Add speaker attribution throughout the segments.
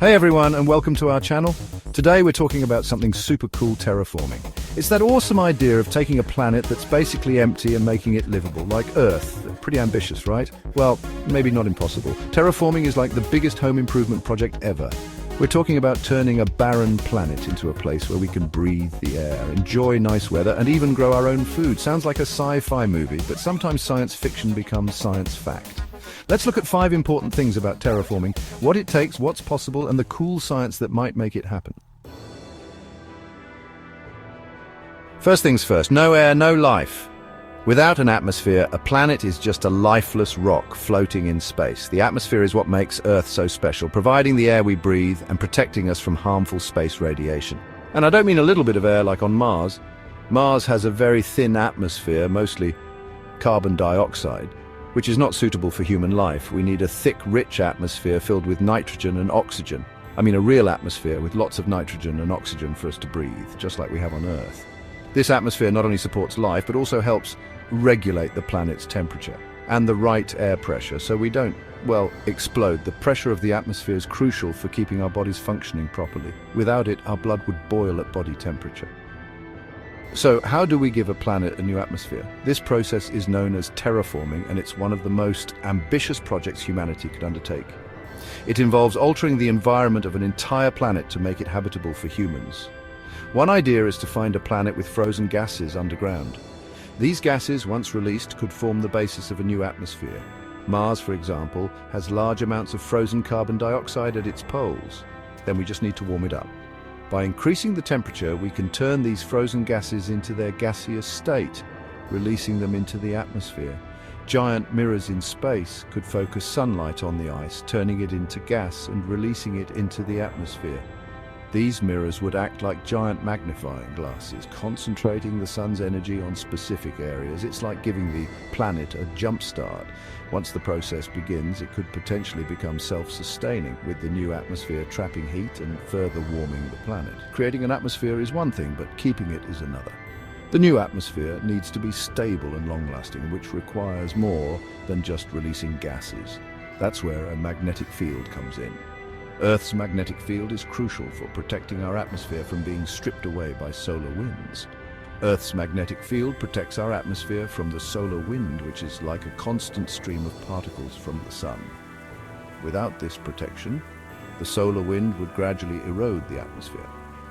Speaker 1: Hey everyone, and welcome to our channel. Today we're talking about something super cool, terraforming. It's that awesome idea of taking a planet that's basically empty and making it livable, like Earth. Pretty ambitious, right? Well, maybe not impossible. Terraforming is like the biggest home improvement project ever. We're talking about turning a barren planet into a place where we can breathe the air, enjoy nice weather, and even grow our own food. Sounds like a sci-fi movie, but sometimes science fiction becomes science fact. Let's look at 5 important things about terraforming, what it takes, what's possible, and the cool science that might make it happen. First things first, no air, no life. Without an atmosphere, a planet is just a lifeless rock floating in space. The atmosphere is what makes Earth so special, providing the air we breathe and protecting us from harmful space radiation. And I don't mean a little bit of air like on Mars. Mars has a very thin atmosphere, mostly carbon dioxide, which is not suitable for human life. We need a thick, rich atmosphere filled with nitrogen and oxygen. I mean a real atmosphere with lots of nitrogen and oxygen for us to breathe, just like we have on Earth. This atmosphere not only supports life, but also helps regulate the planet's temperature and the right air pressure so we don't, well, explode. The pressure of the atmosphere is crucial for keeping our bodies functioning properly. Without it, our blood would boil at body temperature. So, how do we give a planet a new atmosphere? This process is known as terraforming, and it's one of the most ambitious projects humanity could undertake. It involves altering the environment of an entire planet to make it habitable for humans. One idea is to find a planet with frozen gases underground. These gases, once released, could form the basis of a new atmosphere. Mars, for example, has large amounts of frozen carbon dioxide at its poles. Then we just need to warm it up. By increasing the temperature, we can turn these frozen gases into their gaseous state, releasing them into the atmosphere. Giant mirrors in space could focus sunlight on the ice, turning it into gas and releasing it into the atmosphere. These mirrors would act like giant magnifying glasses, concentrating the sun's energy on specific areas. It's like giving the planet a jump start. Once the process begins, it could potentially become self-sustaining, with the new atmosphere trapping heat and further warming the planet. Creating an atmosphere is one thing, but keeping it is another. The new atmosphere needs to be stable and long-lasting, which requires more than just releasing gases. That's where a magnetic field comes in. Earth's magnetic field is crucial for protecting our atmosphere from being stripped away by solar winds. Earth's magnetic field protects our atmosphere from the solar wind, which is like a constant stream of particles from the sun. Without this protection, the solar wind would gradually erode the atmosphere.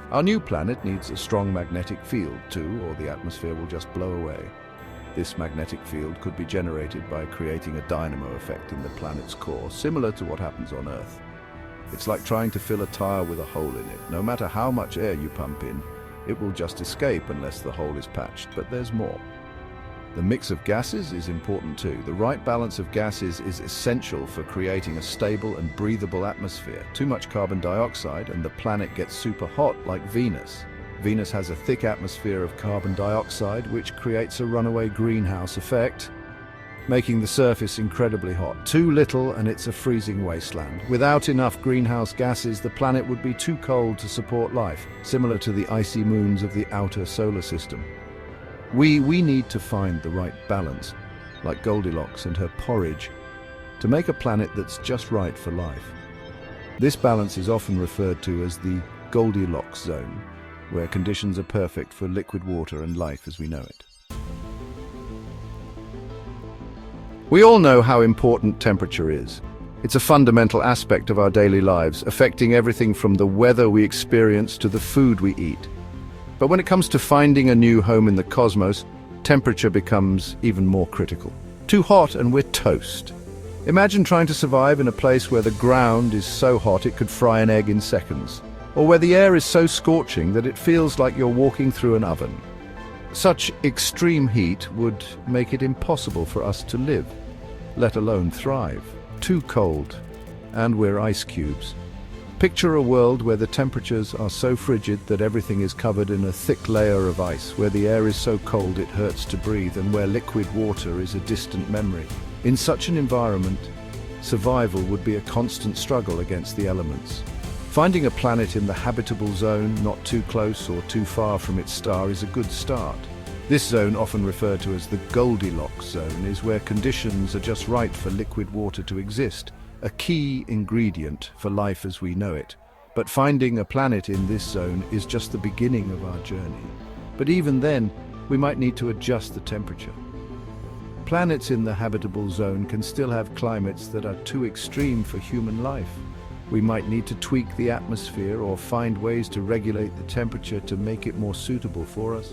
Speaker 1: Our new planet needs a strong magnetic field too, or the atmosphere will just blow away. This magnetic field could be generated by creating a dynamo effect in the planet's core, similar to what happens on Earth. It's like trying to fill a tire with a hole in it. No matter how much air you pump in, it will just escape unless the hole is patched, but there's more. The mix of gases is important too. The right balance of gases is essential for creating a stable and breathable atmosphere. Too much carbon dioxide and the planet gets super hot, like Venus. Venus has a thick atmosphere of carbon dioxide, which creates a runaway greenhouse effect, making the surface incredibly hot. Too little and it's a freezing wasteland. Without enough greenhouse gases, the planet would be too cold to support life, similar to the icy moons of the outer solar system. We need to find the right balance, like Goldilocks and her porridge, to make a planet that's just right for life. This balance is often referred to as the Goldilocks zone, where conditions are perfect for liquid water and life as we know it. We all know how important temperature is. It's a fundamental aspect of our daily lives, affecting everything from the weather we experience to the food we eat. But when it comes to finding a new home in the cosmos, temperature becomes even more critical. Too hot and we're toast. Imagine trying to survive in a place where the ground is so hot it could fry an egg in seconds, or where the air is so scorching that it feels like you're walking through an oven. Such extreme heat would make it impossible for us to live, let alone thrive. Too cold, and we're ice cubes. Picture a world where the temperatures are so frigid that everything is covered in a thick layer of ice, where the air is so cold it hurts to breathe, and where liquid water is a distant memory. In such an environment, survival would be a constant struggle against the elements. Finding a planet in the habitable zone, not too close or too far from its star, is a good start. This zone, often referred to as the Goldilocks zone, is where conditions are just right for liquid water to exist, a key ingredient for life as we know it. But finding a planet in this zone is just the beginning of our journey. But even then, we might need to adjust the temperature. Planets in the habitable zone can still have climates that are too extreme for human life. We might need to tweak the atmosphere or find ways to regulate the temperature to make it more suitable for us.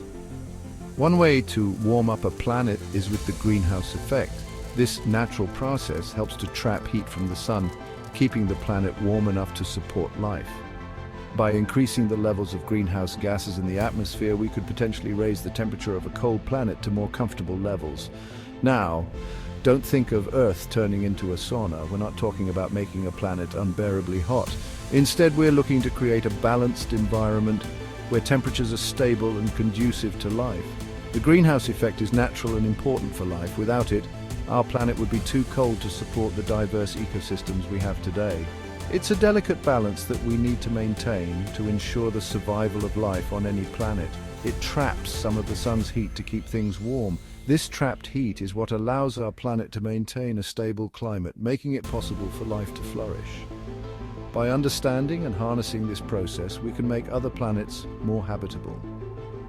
Speaker 1: One way to warm up a planet is with the greenhouse effect. This natural process helps to trap heat from the sun, keeping the planet warm enough to support life. By increasing the levels of greenhouse gases in the atmosphere, we could potentially raise the temperature of a cold planet to more comfortable levels. Now, don't think of Earth turning into a sauna. We're not talking about making a planet unbearably hot. Instead, we're looking to create a balanced environment where temperatures are stable and conducive to life. The greenhouse effect is natural and important for life. Without it, our planet would be too cold to support the diverse ecosystems we have today. It's a delicate balance that we need to maintain to ensure the survival of life on any planet. It traps some of the sun's heat to keep things warm. This trapped heat is what allows our planet to maintain a stable climate, making it possible for life to flourish. By understanding and harnessing this process, we can make other planets more habitable.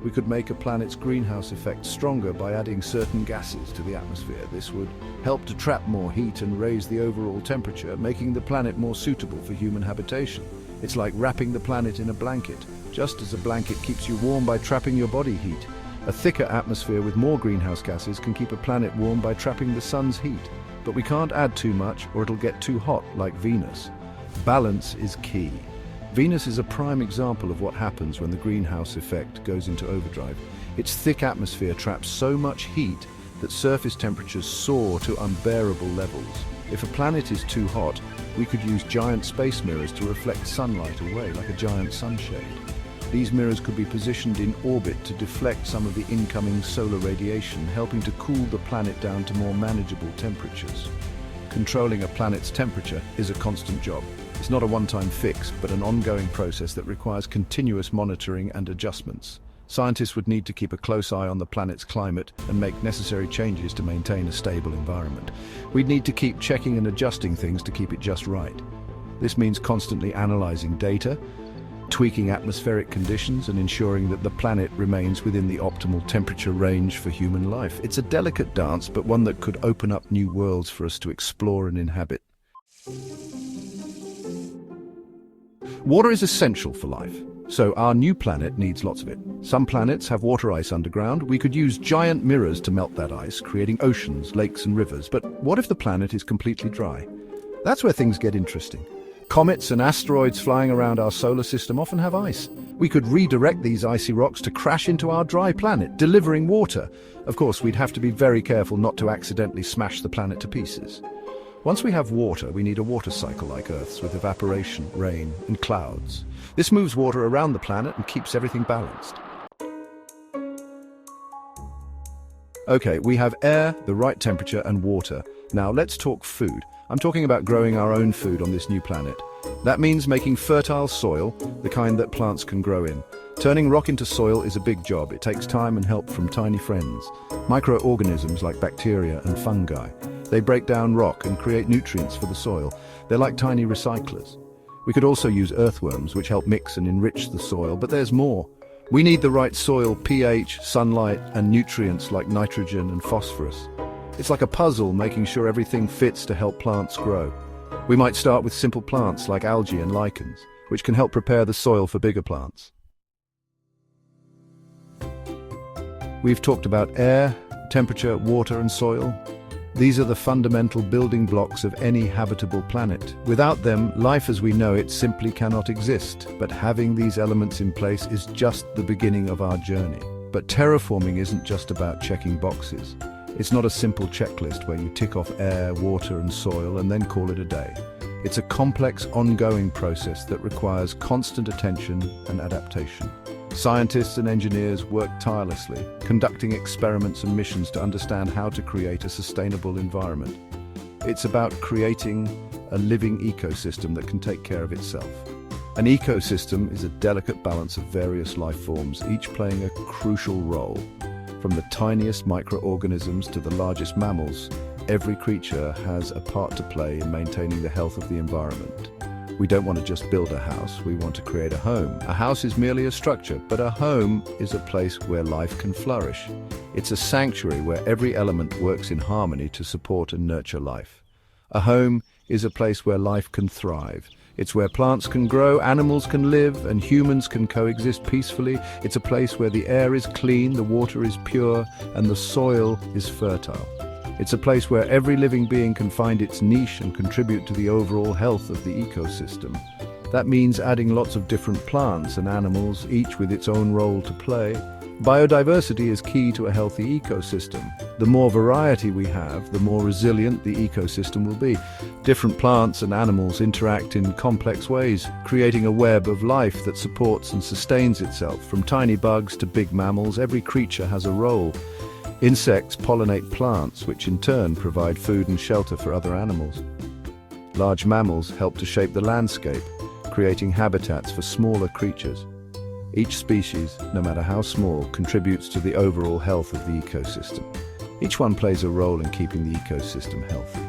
Speaker 1: We could make a planet's greenhouse effect stronger by adding certain gases to the atmosphere. This would help to trap more heat and raise the overall temperature, making the planet more suitable for human habitation. It's like wrapping the planet in a blanket. Just as a blanket keeps you warm by trapping your body heat, a thicker atmosphere with more greenhouse gases can keep a planet warm by trapping the sun's heat. But we can't add too much or it'll get too hot, like Venus. Balance is key. Venus is a prime example of what happens when the greenhouse effect goes into overdrive. Its thick atmosphere traps so much heat that surface temperatures soar to unbearable levels. If a planet is too hot, we could use giant space mirrors to reflect sunlight away, like a giant sunshade. These mirrors could be positioned in orbit to deflect some of the incoming solar radiation, helping to cool the planet down to more manageable temperatures. Controlling a planet's temperature is a constant job. It's not a one-time fix, but an ongoing process that requires continuous monitoring and adjustments. Scientists would need to keep a close eye on the planet's climate and make necessary changes to maintain a stable environment. We'd need to keep checking and adjusting things to keep it just right. This means constantly analyzing data, tweaking atmospheric conditions, and ensuring that the planet remains within the optimal temperature range for human life. It's a delicate dance, but one that could open up new worlds for us to explore and inhabit. Water is essential for life, so our new planet needs lots of it. Some planets have water ice underground. We could use giant mirrors to melt that ice, creating oceans, lakes, and rivers. But what if the planet is completely dry? That's where things get interesting. Comets and asteroids flying around our solar system often have ice. We could redirect these icy rocks to crash into our dry planet, delivering water. Of course, we'd have to be very careful not to accidentally smash the planet to pieces. Once we have water, we need a water cycle like Earth's, with evaporation, rain, and clouds. This moves water around the planet and keeps everything balanced. Okay, we have air, the right temperature, and water. Now let's talk food. I'm talking about growing our own food on this new planet. That means making fertile soil, the kind that plants can grow in. Turning rock into soil is a big job. It takes time and help from tiny friends. Microorganisms like bacteria and fungi. They break down rock and create nutrients for the soil. They're like tiny recyclers. We could also use earthworms, which help mix and enrich the soil, but there's more. We need the right soil pH, sunlight, and nutrients like nitrogen and phosphorus. It's like a puzzle, making sure everything fits to help plants grow. We might start with simple plants like algae and lichens, which can help prepare the soil for bigger plants. We've talked about air, temperature, water, and soil. These are the fundamental building blocks of any habitable planet. Without them, life as we know it simply cannot exist. But having these elements in place is just the beginning of our journey. But terraforming isn't just about checking boxes. It's not a simple checklist where you tick off air, water, and soil and then call it a day. It's a complex, ongoing process that requires constant attention and adaptation. Scientists and engineers work tirelessly, conducting experiments and missions to understand how to create a sustainable environment. It's about creating a living ecosystem that can take care of itself. An ecosystem is a delicate balance of various life forms, each playing a crucial role. From the tiniest microorganisms to the largest mammals, every creature has a part to play in maintaining the health of the environment. We don't want to just build a house, we want to create a home. A house is merely a structure, but a home is a place where life can flourish. It's a sanctuary where every element works in harmony to support and nurture life. A home is a place where life can thrive. It's where plants can grow, animals can live, and humans can coexist peacefully. It's a place where the air is clean, the water is pure, and the soil is fertile. It's a place where every living being can find its niche and contribute to the overall health of the ecosystem. That means adding lots of different plants and animals, each with its own role to play. Biodiversity is key to a healthy ecosystem. The more variety we have, the more resilient the ecosystem will be. Different plants and animals interact in complex ways, creating a web of life that supports and sustains itself. From tiny bugs to big mammals, every creature has a role. Insects pollinate plants, which in turn provide food and shelter for other animals. Large mammals help to shape the landscape, creating habitats for smaller creatures. Each species, no matter how small, contributes to the overall health of the ecosystem. Each one plays a role in keeping the ecosystem healthy.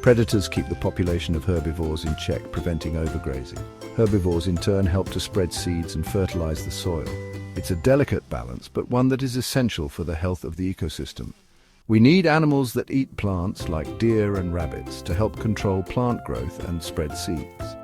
Speaker 1: Predators keep the population of herbivores in check, preventing overgrazing. Herbivores in turn help to spread seeds and fertilize the soil. It's a delicate balance, but one that is essential for the health of the ecosystem. We need animals that eat plants, like deer and rabbits, to help control plant growth and spread seeds.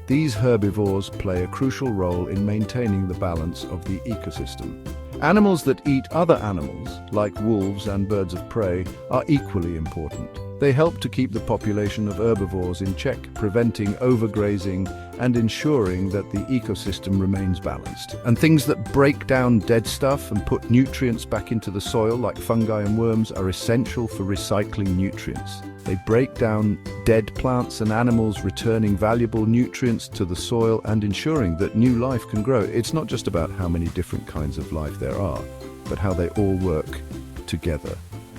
Speaker 1: These herbivores play a crucial role in maintaining the balance of the ecosystem. Animals that eat other animals, like wolves and birds of prey, are equally important. They help to keep the population of herbivores in check, preventing overgrazing and ensuring that the ecosystem remains balanced. And things that break down dead stuff and put nutrients back into the soil, like fungi and worms, are essential for recycling nutrients. They break down dead plants and animals, returning valuable nutrients to the soil and ensuring that new life can grow. It's not just about how many different kinds of life there are, but how they all work together.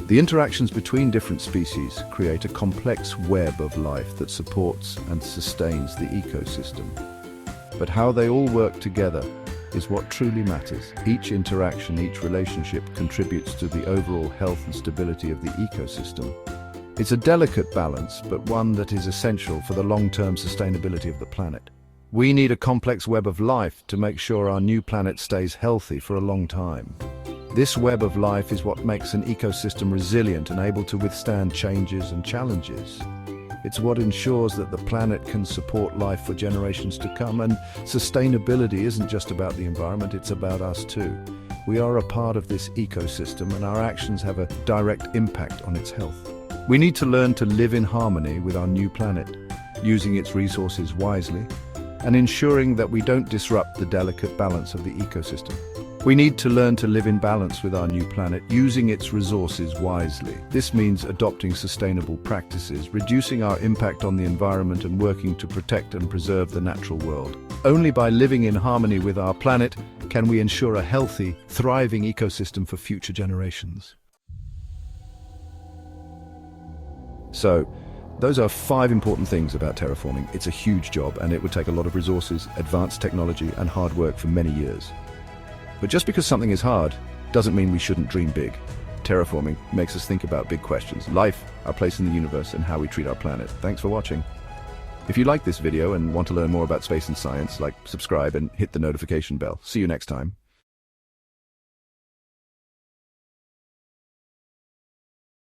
Speaker 1: The interactions between different species create a complex web of life that supports and sustains the ecosystem. But how they all work together is what truly matters. Each interaction, each relationship contributes to the overall health and stability of the ecosystem. It's a delicate balance, but one that is essential for the long-term sustainability of the planet. We need a complex web of life to make sure our new planet stays healthy for a long time. This web of life is what makes an ecosystem resilient and able to withstand changes and challenges. It's what ensures that the planet can support life for generations to come, and sustainability isn't just about the environment, it's about us too. We are a part of this ecosystem, and our actions have a direct impact on its health. We need to learn to live in harmony with our new planet, using its resources wisely, and ensuring that we don't disrupt the delicate balance of the ecosystem. We need to learn to live in balance with our new planet, using its resources wisely. This means adopting sustainable practices, reducing our impact on the environment, and working to protect and preserve the natural world. Only by living in harmony with our planet can we ensure a healthy, thriving ecosystem for future generations. So, those are 5 important things about terraforming. It's a huge job, and it would take a lot of resources, advanced technology, and hard work for many years. But just because something is hard doesn't mean we shouldn't dream big. Terraforming makes us think about big questions: life, our place in the universe, and how we treat our planet. Thanks for watching. If you like this video and want to learn more about space and science, subscribe and hit the notification bell. See you next time.